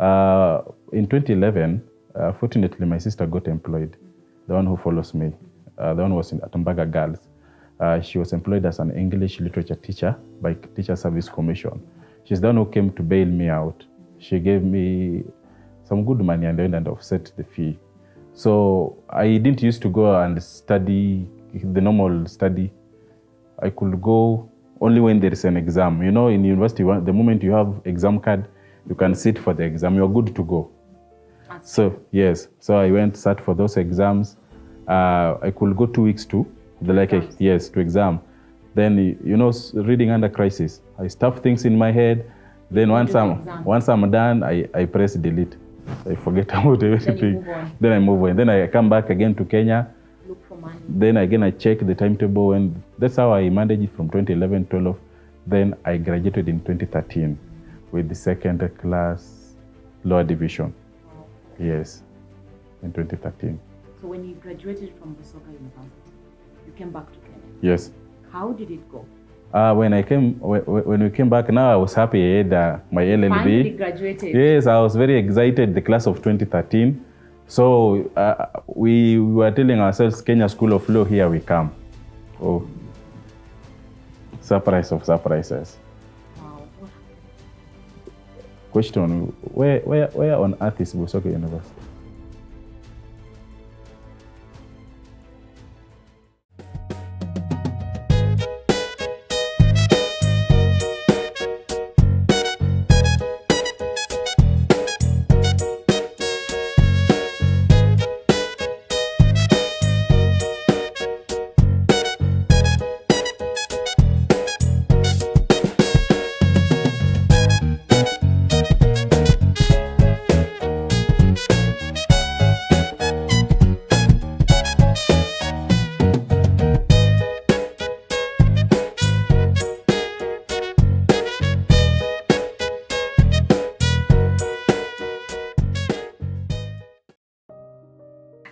In 2011, fortunately, my sister got employed, the one who follows me. The one was in Atambaga Girls. She was employed as an English literature teacher by Teacher Service Commission. She's the one who came to bail me out. She gave me some good money and then offset the fee. So I didn't used to go and study the normal study. I could go only when there is an exam. You know, in university, the moment you have exam card, you can sit for the exam. You're good to go. So yes, so I went sat for those exams. I could go 2 weeks to to exam. Then you know, reading under crisis, I stuff things in my head. Then once I'm done, I press delete. I forget about everything. Then I move on. Then I come back again to Kenya. Look for money. Then again I check the timetable, and that's how I managed it from 2011-12. Then I graduated in 2013 with the second class lower division. Wow. Yes, in 2013. So when you graduated from Busoga University, you came back to Kenya. Yes. How did it go? When we came back, now I was happy I had my LLB. Finally graduated. Yes, I was very excited. The class of 2013. So we were telling ourselves, Kenya School of Law, here we come. Oh, surprise of surprises. Wow. Question: Where on earth is Busoga University?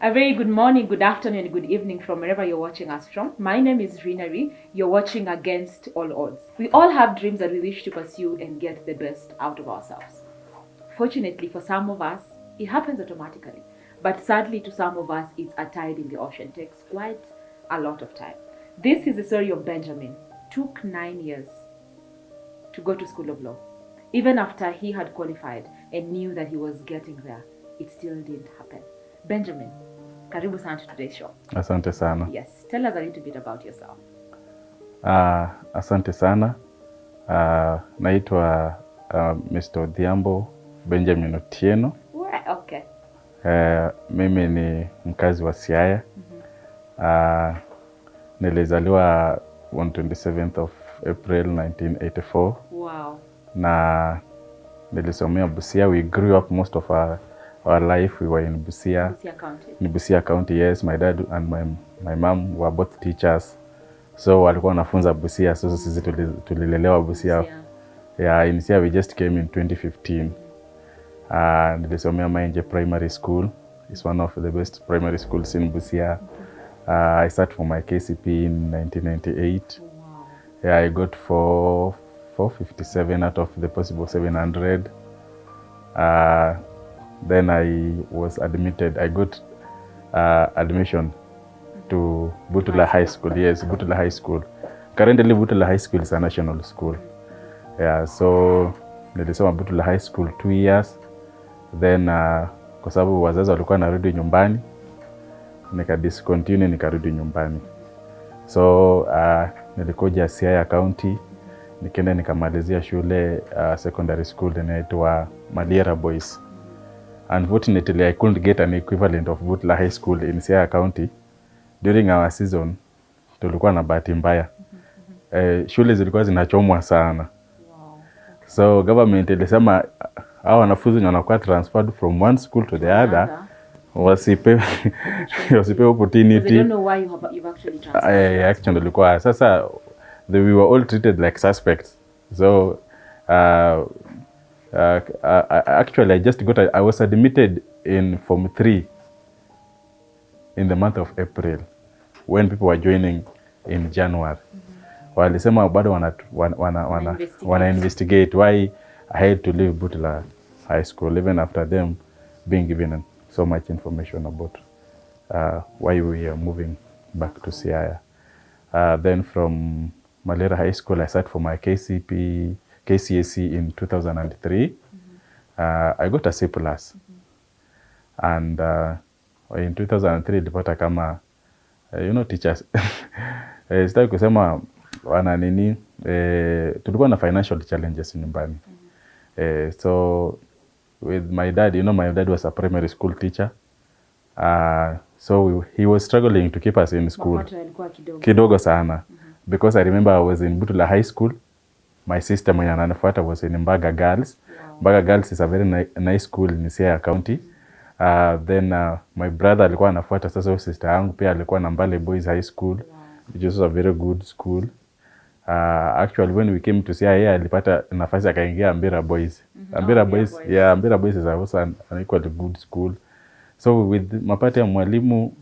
A very good morning, good afternoon, good evening from wherever you're watching us from. My name is Rinari. You're watching Against All Odds. We all have dreams that we wish to pursue and get the best out of ourselves. Fortunately for some of us, it happens automatically. But sadly to some of us, it's a tide in the ocean. It takes quite a lot of time. This is the story of Benjamin. It took 9 years to go to School of Law. Even after he had qualified and knew that he was getting there, it still didn't happen. Benjamin, karibu sana to today's show. Asante sana. Yes, tell us a little bit about yourself. Asante sana. Naitwa Mr. Odhiambo Benjamin Otieno. Okay. Mimi ni mkazi wa Siaya. Nilizaliwa on 27th of April 1984. Wow. Na nilisomea Busia. We grew up most of our life. We were in Busia. Busia County. In Busia County, yes. My dad and my mom were both teachers. So walikuwa wanafunza Busia. So sisi tulilelewa Busia. Yeah, in Busia we just came in 2015. Nilisomea Mainje Primary School. It's one of the best primary schools in Busia. I started for my KCP in 1998. Wow. Yeah, I got 457 out of the possible 700. Then I was admitted. I got admission to Butula High School. Yes, Butula High School. Currently, Butula High School is a national school. Yeah, so nilisoma Butula High School 2 years. Then kwa sababu wazazi walikuwa narudi nyumbani, discontinue nikarudi nyumbani. So nilikuja Siaya County, nikaenda nikamalizia shule secondary school inaitwa Maliera Boys. Unfortunately, I couldn't get an equivalent of Butula High School in Siaya County. During our season, tulikuwa na bahati mbaya. Shule zilikuwa zinachomwa sana. Wow. So government ilisema hao wanafunzi wanakuwa transferred from one school to the other. Wasipe opportunity. They don't know why you've actually transferred. Actually ilikuwa sasa we were all treated like suspects. So actually I was admitted in Form 3 in the month of April when people were joining in January. Walisema bado wana investigate why I had to leave Butula high school, even after them being given so much information about why we are moving back to Siaya. Then from Malera High School, I sat for my KCSE in 2003. I got a C+. And in 2003 nilipata kama teachers sitaki kusema wana nini, tulikuwa na financial challenges nyumbani. So with my dad, my dad was a primary school teacher. So he was struggling to keep us in school. Kidogo sana. Because I remember I was in Butula High School. My sister mwenye ananifuata was in Mbaga Girls. Mbaga Girls is a very nice school in Siaya County. Then my brother alikuwa anafuata sasa, sister yangu pia alikuwa na Mbale Boys High School, which is a very good school. Actually when we came to Siaya, alipata nafasi akaingia Ambira Boys. Ambira Boys, yeah, Ambira Boys is also an equally good school. So with mapati ya mwalimu,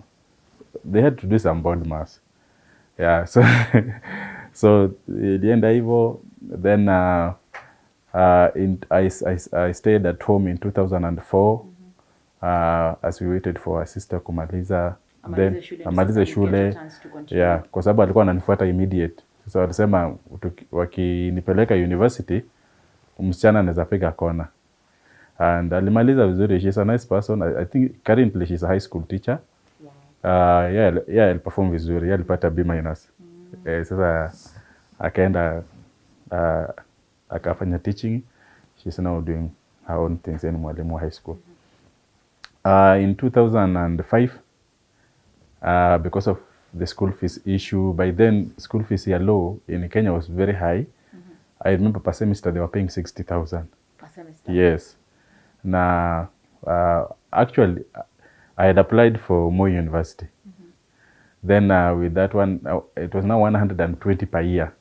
they had to do some board mass. Yeah, so ilienda hivyo. Then I stayed at home in 2004 as we waited for our sister kumaliza, then amalize shule. Yeah, kwa sababu alikuwa ananifuata immediate. So alisema wakinipeleka university, msichana anaweza piga kona. And alimaliza vizuri. She's a nice person. I think currently she's a high school teacher. Yeah, aliperform vizuri. Alipata B-. Sasa akaenda akafanya teaching. She's now doing her own things in mwalimu high school. In 2005, because of the school fees issue, by then school fees ya law in Kenya was very high. I remember per semester they were paying 60,000. Per semester? Yes. Na actually I had applied for Moi University. Then with that one, it was now 120 per year.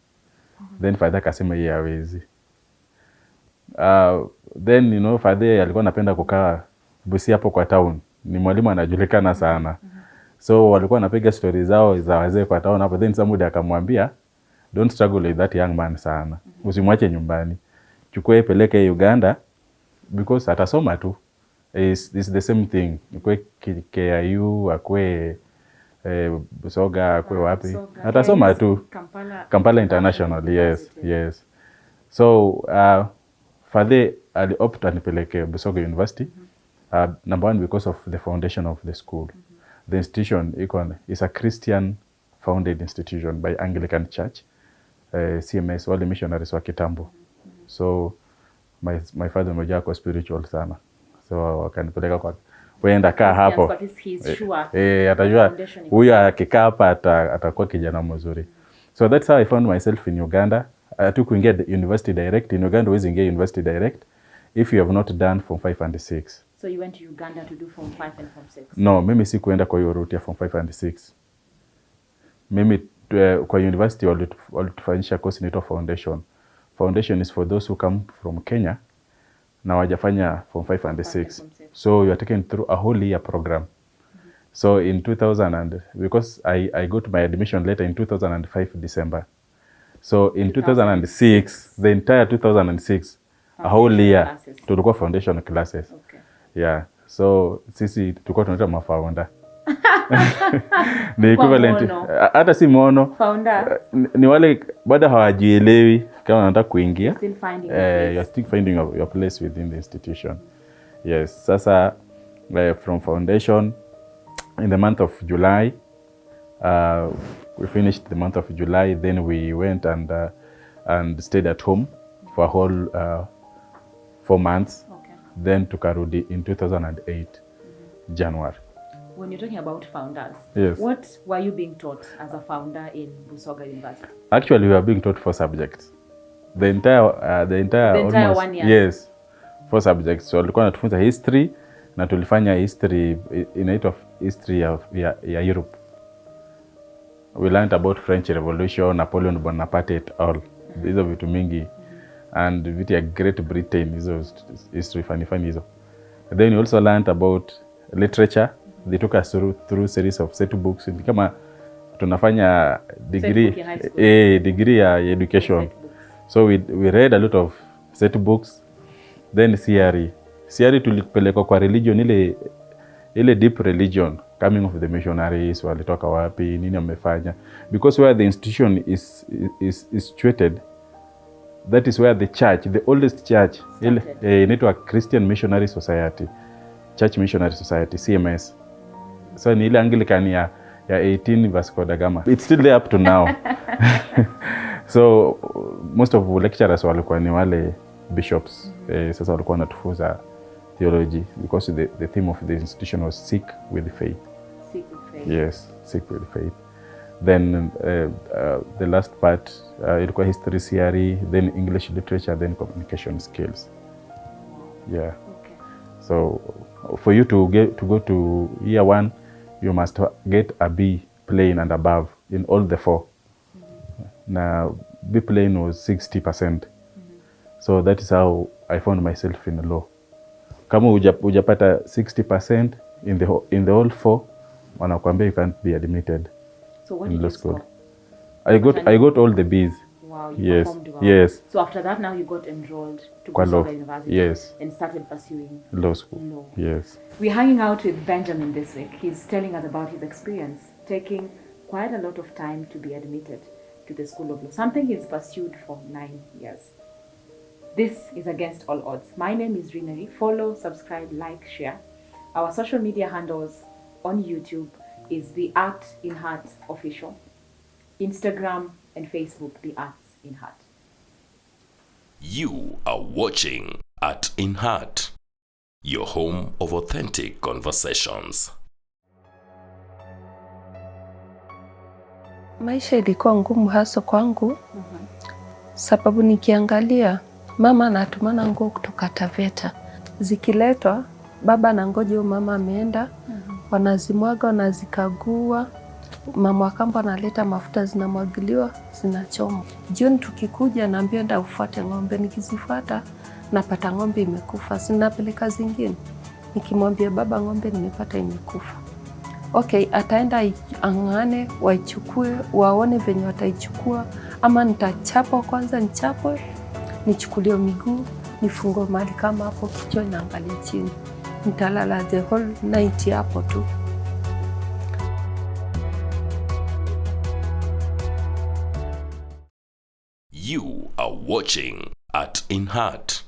Then father kasema yeye hawezi. Then father alikuwa anapenda kukaa Busia hapo kwa town. Ni mwalimu anajulikana sana. So walikuwa wanapiga stories zao za wazee kwa town hapo. Then somebody akamwambia, don't struggle with that young man sana. Usimwache nyumbani. Chukue peleke Uganda because atasoma tu. It's the same thing. Ikwe KIU, akwe Busoga, akwe wapi. Atasoma tu. Kampala International, yes. So father opt anipeleke Busoga University. Number one, because of the foundation of the school. The institution is a Christian founded institution by Anglican Church, CMS, wale missionaries wa kitambo. So my father mmoja kwa spiritual sana. So wakanipeleka kwa wenda kaa hapo. Atajua huyu akikaa hapa atakuwa kijana mzuri. So that's how I found myself in Uganda. I took kuingia university direct. In Uganda always ingia university direct if you have not done Form 5 and 6. So you went to Uganda to do Form 5 and Form 6? No, mimi si kuenda kwa hiyo route ya Form 5 and 6. Mimi kwa university walitufanyisha course inaitwa Foundation. Foundation is for those who come from Kenya na wajafanya Form 5 and 6. So you are taken through a whole year program. So in 2000 because I got my admission letter in 2005 December. So in 2006, the entire 2006, a whole year tulikuwa foundation classes. Okay. Yeah. So sisi tulikuwa tunaita mafounder. The equivalent hata si mono. Founder. Ni wale bado hawajielewi kama wanataka kuingia. You're still finding your place within the institution. Yes. Sasa from foundation in the month of July, we finished the month of July. Then we went and stayed at home for a whole 4 months. Okay. Then tukarudi in 2008 January. When you're talking about founders, yes, what were you being taught as a founder in Busoga University? Actually, we were being taught 4 subjects. The entire almost, 1 year. Yes, 4 subjects. So tulikuwa natufunza history na tulifanya history inaitwa history ya Europe. We learned about French Revolution, Napoleon Bonaparte et al. Hizo vitu mingi. And vitu ya Great Britain, hizo history funny hizo. Then we also learned about literature. They took us through series of set books. Kama tunafanya degree ya education. So we read a lot of set books. Then theory. Siari tulipelekwa kwa religion ile deep religion, coming of the missionaries, walitoka wapi, nini wamefanya, because where the institution is situated, that is where the church, the oldest church, inaitwa Christian Missionary Society, Church Missionary Society, CMS. So ni ile Anglican ya 18 Vasco da Gama. It's still there up to now. So most of the lecturers walikuwa ni wale bishops. Sasa walikuwa wanatufunza theology, because the theme of the institution was sick with faith. Sick with faith. Yes, sick with faith. Then the last part ilikuwa history theory, then English literature, then communication skills. Yeah. Okay. So for you to go to year 1, you must get a B plain and above in all the 4. Now B plain was 60%. So that is how I found myself in law. Kama hujapata 60% in the whole 4, wanakuambia you can't be admitted. So what in did law you school. score? I got all the B's. Wow, you Yes. performed well. Yes. So after that, now you got enrolled to Kwa law. Busoga University. Yes. And started pursuing Law school. law. Yes. We're hanging out with Benjamin this week. He's telling us about his experience, taking quite a lot of time to be admitted to the School of Law, something he's pursued for 9 years. This is Against All Odds. My name is Rinari. Follow, subscribe, like, share. Our social media handles on YouTube is The Art in Heart Official, Instagram and Facebook, The Arts in Heart. You are watching Art in Heart, your home of authentic conversations. Maisha ilikuwa ngumu hasa kwangu, sababu nikiangalia mama anatumana nguo kutoka Taveta. Zikiletwa, baba anangoja mama ameenda, wanazimwaga, wanazikagua. Mama wa kambo analeta mafuta, zinamwagiliwa, zinachomwa. Jioni tukikuja naambia nenda ufuate ng'ombe, nikizifuata napata ng'ombe imekufa, sinapeleka zingine. Nikimwambia baba ng'ombe nimepata imekufa. Okay, ataenda ang'ane, waichukue, waone venye wataichukua, ama nitachapwa kwanza, nichapwe, nichukulie miguu, nifungwe mahali kama hapo, kichwa inaangalia chini. Nitalala the whole night hapo tu. You are watching Art in Heart,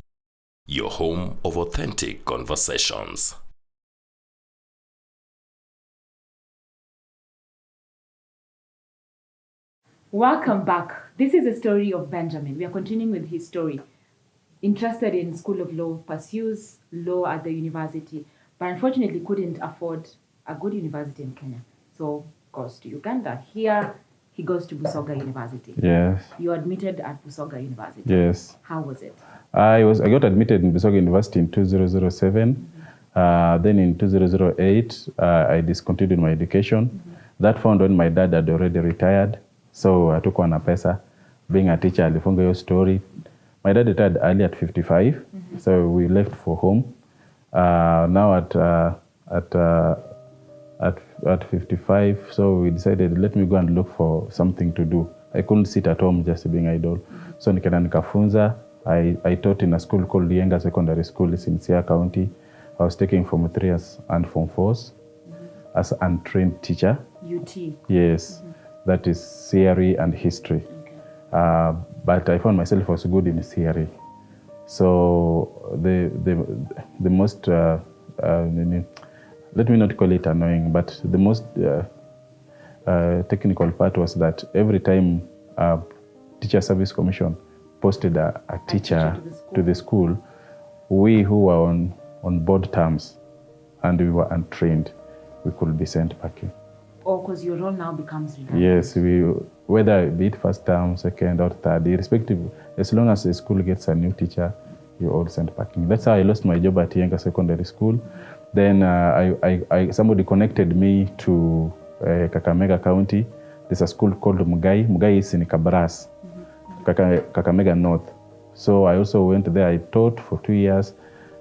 your home of authentic conversations. Welcome back. This is the story of Benjamin. We are continuing with his story. Interested in School of Law, pursues law at the university, but unfortunately couldn't afford a good university in Kenya. So goes to Uganda. Here he goes to Busoga University. Yes. You admitted at Busoga University. Yes. How was it? I got admitted in Busoga University in 2007. Then in 2008, I discontinued my education. That found when my dad had already retired. So hatukuwa na pesa. Being a teacher, alifunga hiyo story. My dad retired early at 55. So we left for home. Now at 55, so we decided, let me go and look for something to do. I couldn't sit at home just being idle. So nikaenda nikafunza. I taught in a school called Yenga Secondary School in Siaya County. I was taking Form 3s and Form 4s as an untrained teacher. UT. Yes, that is theory and history. Okay. But I found myself was good in theory. So the most, let me not call it annoying, but the most technical part was that every time Teacher Service Commission posted a teacher to the school, we who were on board terms and we were untrained, we could be sent packing. Oh, because your role now becomes redundant. Yes, whether be it first term, second or third, irrespective, as long as the school gets a new teacher, you're all sent packing. That's how I lost my job at Yenga Secondary School. Then somebody connected me to Kakamega County. There's a school called Mugai. Mugai is in Kabras, Kakamega North. So I also went there. I taught for 2 years.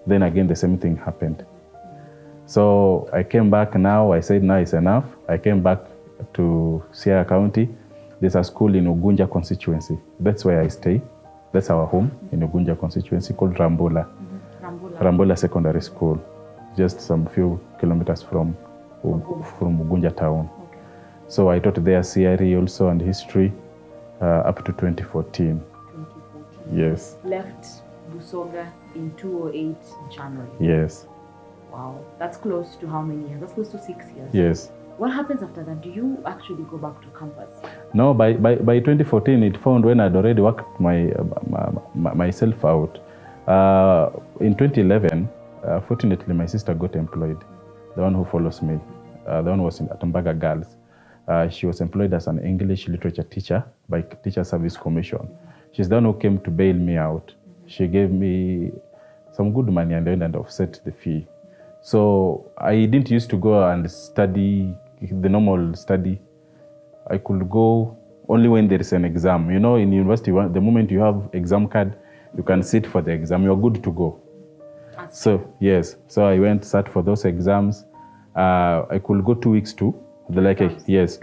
Then again, the same thing happened. So I came back now. I said, now it's enough. I came back to Siaya County. There's a school in Ugunja constituency. That's where I stay. That's our home in Ugunja constituency called Rambula. Rambola Secondary School, just some few kilometers from Ugunja town. Okay. So I taught there CRE also and history up to 2014. 2014. Yes. Left Busoga in 2008 January. Yes. Wow. That's close to how many years? That's close to 6 years. Yes. What happens after that? Do you actually go back to campus? No, by 2014, it found when I'd already worked myself out. In 2011, fortunately, my sister got employed, the one who follows me. The one was in Atambaga Girls. She was employed as an English literature teacher by Teacher Service Commission. She's the one who came to bail me out. She gave me some good money and offset the fee. So I didn't used to go and study the normal study. I could go only when there is an exam. You know, in university, the moment you have exam card, you can sit for the exam. You're good to go. So yes, so I went, sat for those exams. I could go 2 weeks to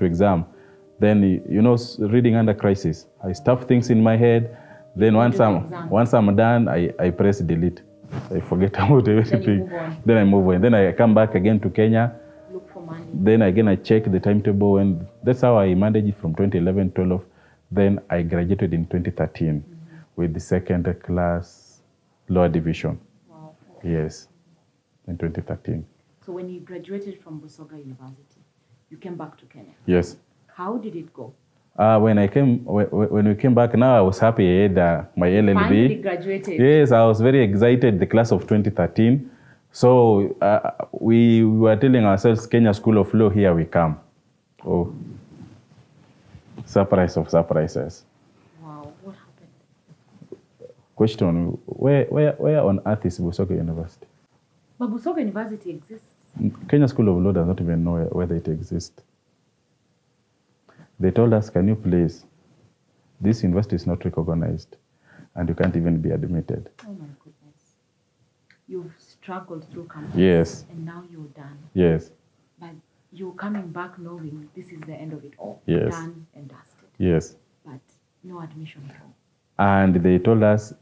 exam. Then, you know, reading under crisis. I stuff things in my head. Then once I'm done, I press delete. I forget about everything. Then I move on. Then I come back again to Kenya. Look for money. Then again I check the timetable, and that's how I managed it from 2011, 12. Then I graduated in 2013 with the second class lower division. Wow. Yes, in 2013. So when you graduated from Busoga University, you came back to Kenya. Yes. How did it go? When we came back, now I was happy I had my LLB. Finally graduated. Yes, I was very excited. The class of 2013. So we were telling ourselves, Kenya School of Law, here we come. Oh, surprise of surprises. Wow, what happened? Question: Where on earth is Busoga University? But Busoga University exists. Kenya School of Law does not even know whether it exists. They told us, can you please, this university is not recognized and you can't even be admitted. Oh my goodness. You've struggled through campus. Yes. And now you're done. Yes. But you're coming back knowing this is the end of it all. Yes. Done and dusted. Yes. But no admission at all. And they told us,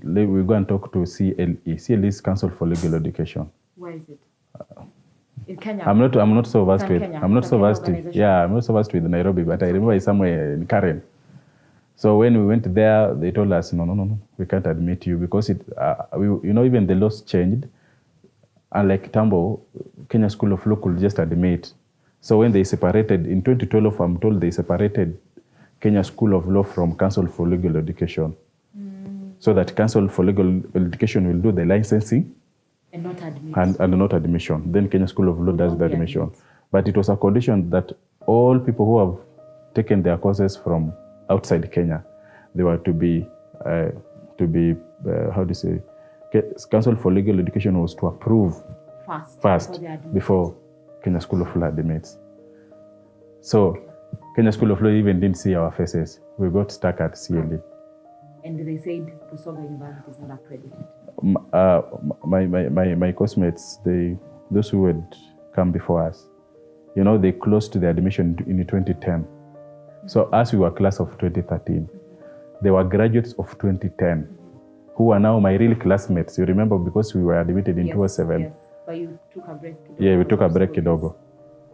we go and talk to CLE. CLE is Council for Legal Education. Where is it? In Kenya? I'm not so versed with. Kenya. I'm not It's so a Kenya versed with. organization. Yeah, I'm not so versed with Nairobi, but I remember it's somewhere in Karen. So when we went there, they told us, no, we can't admit you because it. Even the laws changed. Unlike Tambo, Kenya School of Law could just admit. So when they separated in 2012, I'm told they separated Kenya School of Law from Council for Legal Education, so that Council for Legal Education will do the licensing. And not admit. And not admission. Then Kenya School of Law does the admission. Admit. But it was a condition that all people who have taken their courses from outside Kenya, they were to be Council for Legal Education was to approve first before Kenya School of Law admits. So Kenya School of Law even didn't see our faces. We got stuck at CLE. And they said Busoga University is not accredited. My classmates, those who had come before us, they closed the admission in 2010. So as we were class of 2013, they were graduates of 2010 who are now my real classmates. You remember, because we were admitted in 2007. Yes, but you took a break. Yeah, we took a break kidogo.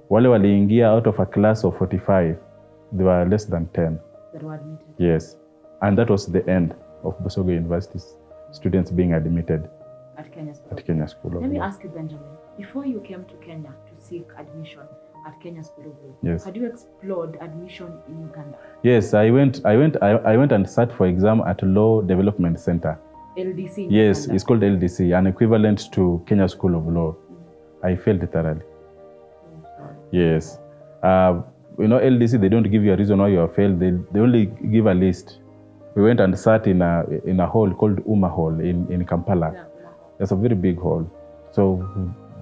Wale waliingia out of a class of 45, there were less than 10. That were admitted. Yes. And that was the end of Busoga University's students being admitted at Kenya School. At Kenya School of Law. Let me ask you, Benjamin, before you came to Kenya to seek admission at Kenya School of Law, yes, had you explored admission in Uganda? Yes, I went and sat for exam at Law Development Center. LDC. Yes, Uganda. it's called LDC, an equivalent to Kenya School of Law. I failed thoroughly. Yes. LDC, they don't give you a reason why you have failed. They only give a list. We went and sat in a hall called Uma Hall in Kampala. Yeah. It's a very big hall. So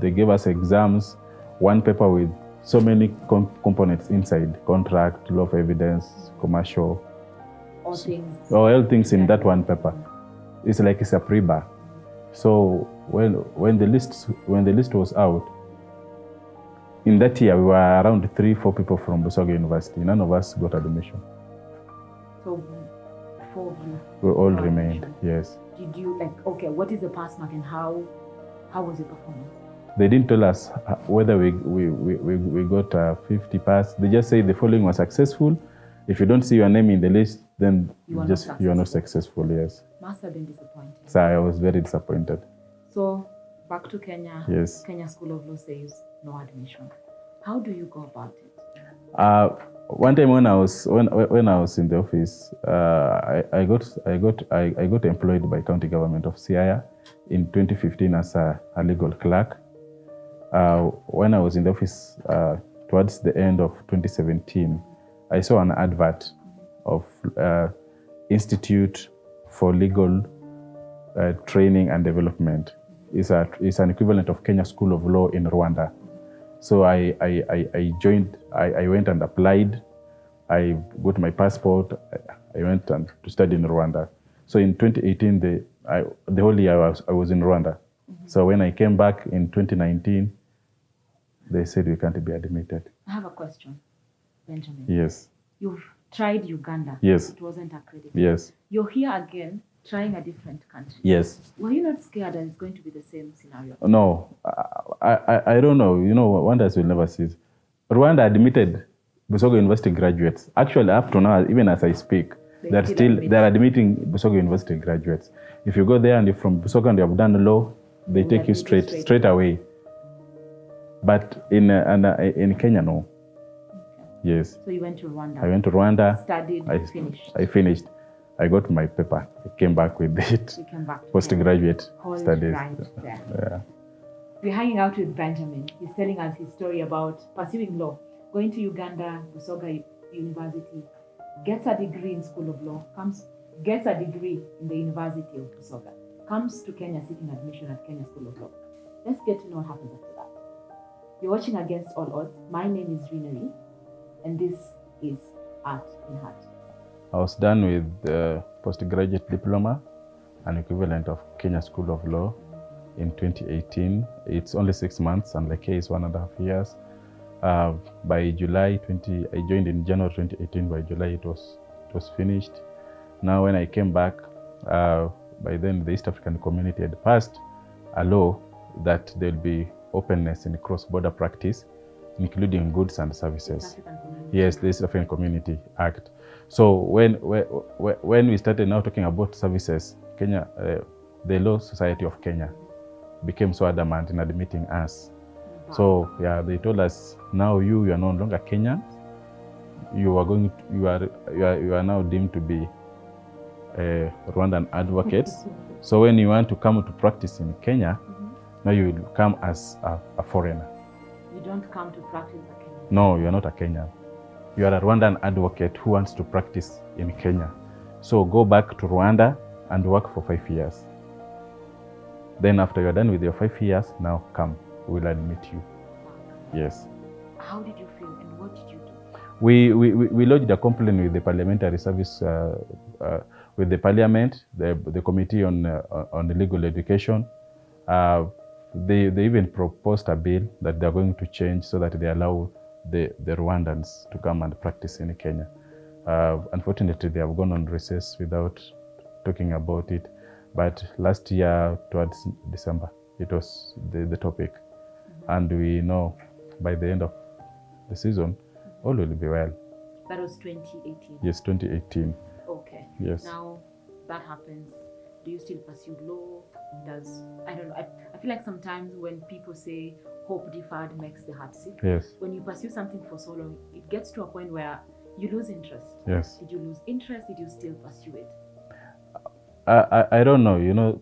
they gave us exams, one paper with so many components inside: contract, law of evidence, commercial. All things. All things in that one paper. It's like it's a pre-bar. So when the list was out, in that year we were around 3-4 people from Busoga University. None of us got admission. So 4 of you. We all remained. Yes. Do did you like? Okay, what is the pass mark and how was your performance? They didn't tell us whether we got 50 pass. They just say the following was successful. If you don't see your name in the list, then you are not successful. Yes. Must have been disappointing. So I was very disappointed. So back to Kenya. Yes. Kenya School of Law says no admission. How do you go about it? One time when I was in the office, I got employed by county government of Siaya in 2015 as a legal clerk. When I was in the office towards the end of 2017, I saw an advert of Institute for Legal Training and Development. It's an equivalent of Kenya School of Law in Rwanda. So I joined. I went and applied. I got my passport. I went to study in Rwanda. So in 2018, the whole year I was in Rwanda. Mm-hmm. So when I came back in 2019, they said we can't be admitted. I have a question, Benjamin. Yes. You've tried Uganda. Yes. It wasn't accredited. Yes. You're here again, trying a different country. Yes. Were you not scared that it's going to be the same scenario? No. I don't know. You know, wonders will never cease. Rwanda admitted Busogo University graduates. Actually, up to now, even as I speak, they're admitting Busogo University graduates. If you go there and you're from Busogo and you have done law, they take you straight away. But in Kenya, no. Okay. Yes. So you went to Rwanda. I went to Rwanda. Studied. Finished. I finished. I got my paper. I came back with it. You came back. Postgraduate studies. Right there. Yeah. We're hanging out with Benjamin. He's telling us his story about pursuing law, going to Uganda, Busoga University, gets a degree in School of Law, gets a degree in the University of Busoga, comes to Kenya seeking admission at Kenya School of Law. Let's get to know what happens after that. You're watching Against All Odds. My name is Rinari, and this is Art in Heart. I was done with the postgraduate diploma, an equivalent of Kenya School of Law, in 2018. It's only 6 months, and like is 1.5 years. By July I joined in January 2018. By July it was finished. Now when I came back, by then the East African community had passed a law that there'll be openness in cross-border practice, including goods and services. Yes, the East African Community Act. So when we started now talking about services, Kenya, the Law Society of Kenya became so adamant in admitting us. Wow. So yeah, they told us, now you are no longer Kenyan. You are now deemed to be Rwandan advocates. So when you want to come to practice in Kenya, now you will come as a foreigner. You don't come to practice a Kenyan? No, you are not a Kenyan. You are a Rwandan advocate who wants to practice in Kenya. So go back to Rwanda and work for 5 years. Then after you're done with your 5 years, now come, we'll admit you. Yes. How did you feel and what did you do? We lodged a complaint with the Parliamentary Service, with the Parliament, the Committee on the Legal Education. They even proposed a bill that they're going to change so that they allow the Rwandans to come and practice in Kenya. Unfortunately, they have gone on recess without talking about it. But last year, towards December, it was the topic. And we know by the end of the season, all will be well. That was 2018? Yes, 2018. Okay. Yes. Now that happens, do you still pursue law? I don't know. I feel like sometimes when people say hope deferred makes the heart sick. Yes. When you pursue something for so long, it gets to a point where you lose interest. Yes. Did you lose interest? Did you still pursue it? I don't know. You know,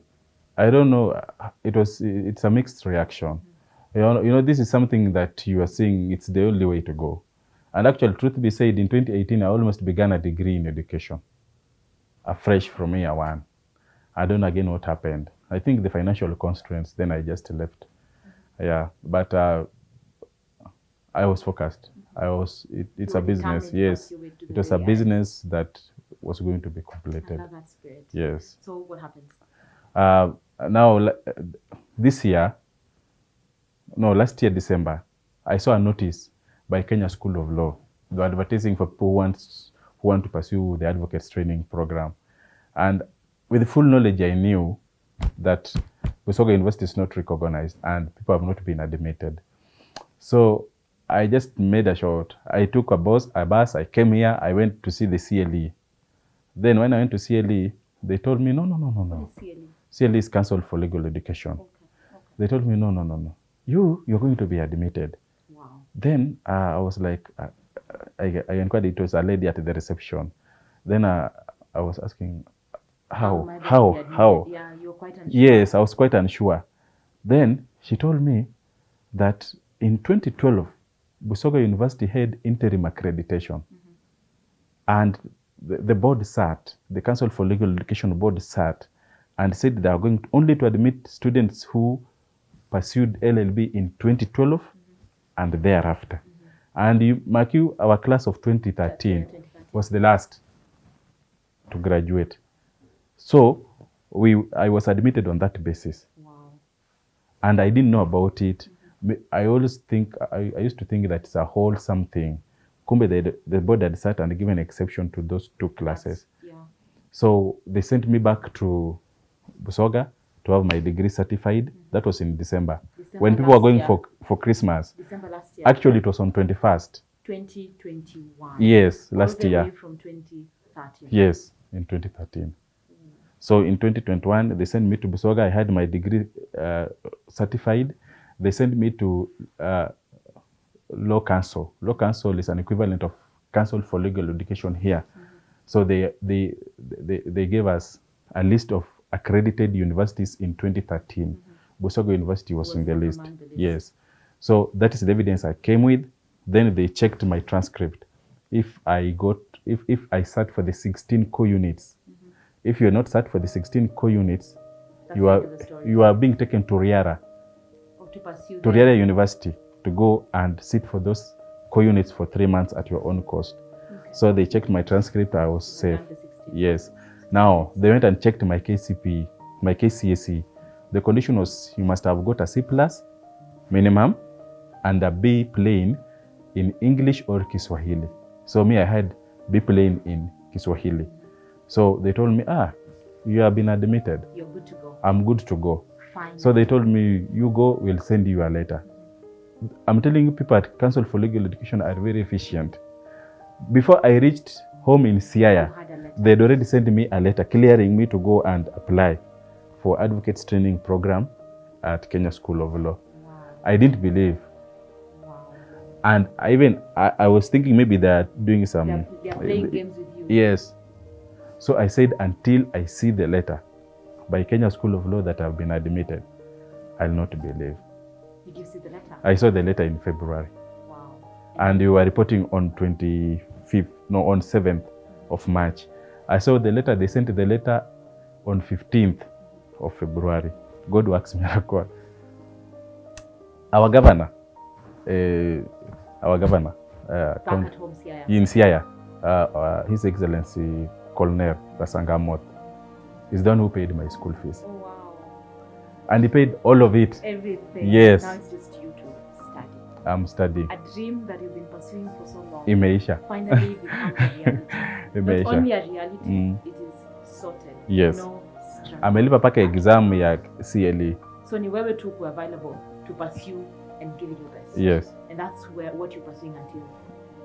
I don't know. It's a mixed reaction. You know, this is something that you are seeing. It's the only way to go. And actually, truth be said, in 2018, I almost began a degree in education, afresh from year one. I don't know again what happened. I think the financial constraints. Then I just left. Yeah, but I was focused. It's a business. Yes, it was a business that was going to be completed. I love that spirit. Yes. So what happens? Now this year, no, last year December, I saw a notice by Kenya School of Law. They were advertising for people who want to pursue the advocates training program, and with full knowledge, I knew that Busoga University is not recognized and people have not been admitted. So I just made a short. I took a bus, I came here, I went to see the CLE. Then when I went to CLE, they told me, no. What is CLE? CLE is Council for Legal Education. Okay. They told me, no. You're going to be admitted. Wow. Then I was like, I inquired, it was a lady at the reception. Then I was asking, how? Yeah, you're quite unsure. Yes, I was quite unsure. Then she told me that in 2012, Busoga University had interim accreditation. And the board sat, the Council for Legal Education board sat and said they are going only to admit students who pursued LLB in 2012 and thereafter. And you, mark you, our class of 2013 was the last to graduate. So I was admitted on that basis. Wow. And I didn't know about it. I always think, I used to think that it's a wholesome thing. Kumbe, the board had sat and given exception to those two classes. Yeah. So they sent me back to Busoga to have my degree certified. That was in December when people were going for Christmas. December last year. Actually, it was on 21st. 2021. Yes, last year. All the way from 2013. Yes, in 2013. So in 2021, they sent me to Busoga. I had my degree certified. They sent me to Law Council. Law Council is an equivalent of Council for Legal Education here. So they gave us a list of accredited universities in 2013. Busoga University was in the list. Yes. So that is the evidence I came with. Then they checked my transcript. If I sat for the 16 core units, if you're not sat for the 16 core units, you are being taken to Riara, to Riara University, to go and sit for those core units for 3 months at your own cost. Okay. So they checked my transcript, I was safe. Yes. Now, they went and checked my KCPE, my KCSE. The condition was you must have got a C+ minimum and a B plain in English or Kiswahili. So me, I had B plain in Kiswahili. So they told me, you have been admitted. You're good to go. I'm good to go. Fine. So they told me, you go, we'll send you a letter. I'm telling you, people at Council for Legal Education are very efficient. Before I reached home in Siaya, they'd already sent me a letter clearing me to go and apply for advocates training program at Kenya School of Law. Wow. I didn't believe. Wow. And I was thinking maybe they're doing some... They're playing games with you. Yes. So I said, until I see the letter by Kenya School of Law that I've been admitted, I'll not believe. Did you see the letter? I saw the letter in February. Wow. And you were reporting on 7th of March. I saw the letter, they sent the letter on 15th of February. God works miracle. Our governor, Back at home, Siaya. in Siaya, His Excellency Colonel Rasangamoth, is the one who paid my school fees. Oh, wow. And he paid all of it. Everything. Yes. Now it's just you to study. I'm studying. A dream that you've been pursuing for so long. Imeisha. Finally becomes a reality. Imeisha. Not only a reality, it is sorted. Yes. No struggle. Amelipa paka exam ya CLE. So ni wewe tu who are available to pursue and give it your best. Yes. And that's what you're pursuing until.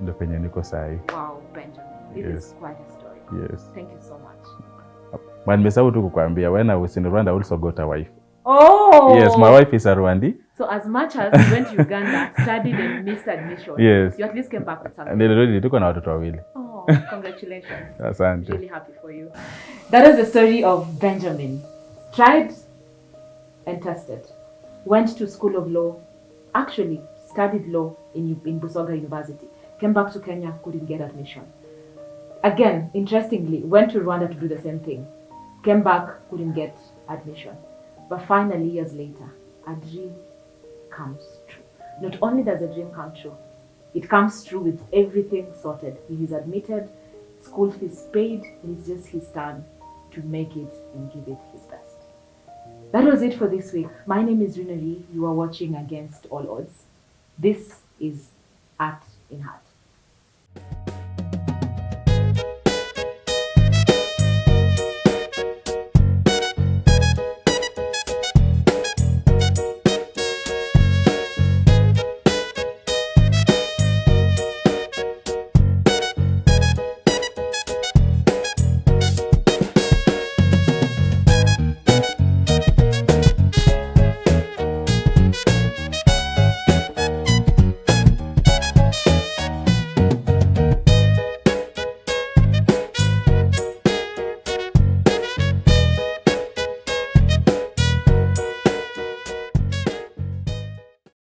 Ndo penye niko sahi. Wow, Benjamin. This is quite a story. Yes. Thank you so much. Man, nimesahau tu kukwambia, when I was in Rwanda, I also got a wife. Oh! Yes, my wife is a Rwandi. So as much as you went to Uganda, studied and missed admission, yes, you at least came back with something. And tuko na watoto wawili. Oh, congratulations. Asante. Really happy for you. That is the story of Benjamin. Tried and tested. Went to School of Law. Actually, studied law in Busoga University. Came back to Kenya, couldn't get admission. Again, interestingly, went to Rwanda to do the same thing. Came back, couldn't get admission. But finally, years later, a dream comes true. Not only does a dream come true, it comes true with everything sorted. He is admitted, school fees paid, and it's just his turn to make it and give it his best. That was it for this week. My name is Rinari. You are watching Against All Odds. This is Art in Heart.